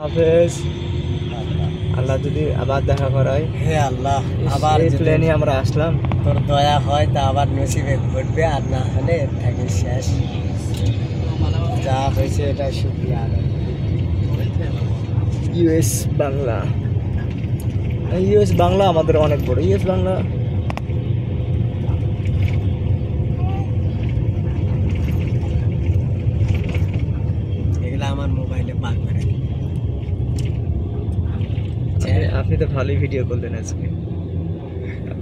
হাফেজ। আল্লাহ যদি আবার দেখা করায়। হে আল্লাহ, আবার প্লেনে আমরা আসলাম, তোর দয়া হয় তা আবার নসিবে ঘটবে, আর না হলে থাকে শেষ। যা হয়েছে এটা শুক্রিয়া। ইউএস বাংলা, ইউএস বাংলা আমাদের অনেক বড়। ইউএস বাংলা এগুলো আমার মোবাইলে পাক করে। আপনি তো ভালোই ভিডিও করলেন আজকে।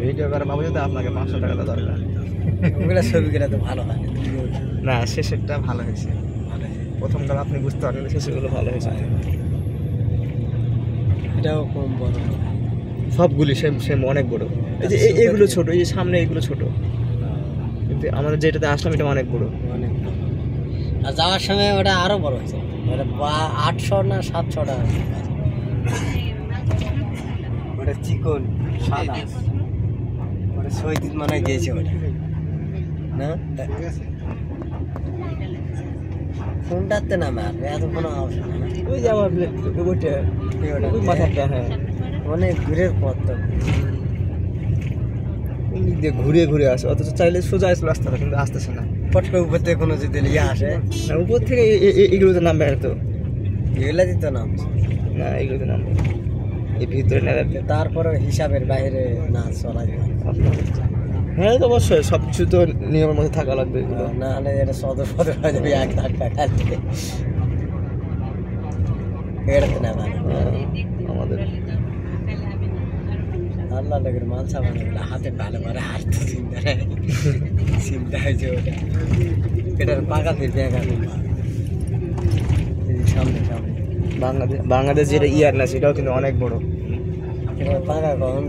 ভিডিও করার বাবু তো আপনাকে 500 টাকা দরকার। ওগুলো ছবিগুলো তো ভালো হয় না, শেষেরটা ভালো হয়েছে। প্রথমটা আপনি বুঝতে পারবেন, শেষেরগুলো ভালো হয়েছে। এটাও কম বড়, সবগুলি সেম সেম অনেক বড়। এই যে এগুলো ছোট, এই যে সামনে এগুলো ছোট, কিন্তু আমাদের যেটাতে আসলাম এটা অনেক বড়। অনেক বড়। আর যাওয়ার সময় ওটা আরো বড় হয়েছে, ওটা 800 না 700 টাকা। ওটা চিকন সাদা, ওটা সৈদিত মানে গিয়েছে ওটা না। কোনটাতে নামে আসবে এত কোনো অবস্থা না। ওই যে আমার ওই মাথাটা, হ্যাঁ অনেক দূরের পথ তো, দিয়ে ঘুরে ঘুরে আসে, অথচ চাইলে সোজা আসলে রাস্তাটা, কিন্তু আসতেছে না। ফটকে উপর থেকে কোনো যদি ইয়ে আসে না, উপর থেকে এগুলোতে নামবে না তো। এগুলা দিত নাম না, এগুলোতে নামবে এই ভিতরে না। তারপরে হিসাবের বাইরে না চলা যায়। হ্যাঁ, তো অবশ্যই সব কিছু তো নিয়মের মধ্যে থাকা লাগবে এগুলো। না হলে এটা সদর ফদর হয়ে যাবে 1 লাখ টাকা দিয়ে। এটাতে না মানে আমাদের আল্লাহ লোকের মালসা মানে হাতে ভালো করে হাঁটতে চিন্তা হয়েছে ওটা। এটার পাকা ফিরবে সামনে সামনে বাংলাদেশ যেটা ইয়ার না, সেটাও কিন্তু অনেক বড়। এটার পাকা কখন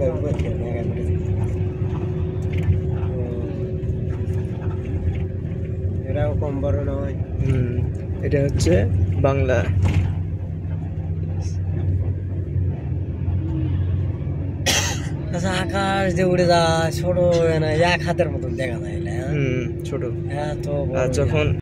এটাও কম বড় নয়। এটা হচ্ছে বাংলা। আচ্ছা, আকাশ যে উড়ে যায় ছোট, 1 হাতের মতন দেখা যায়। ছোট। হ্যাঁ, তো আর যখন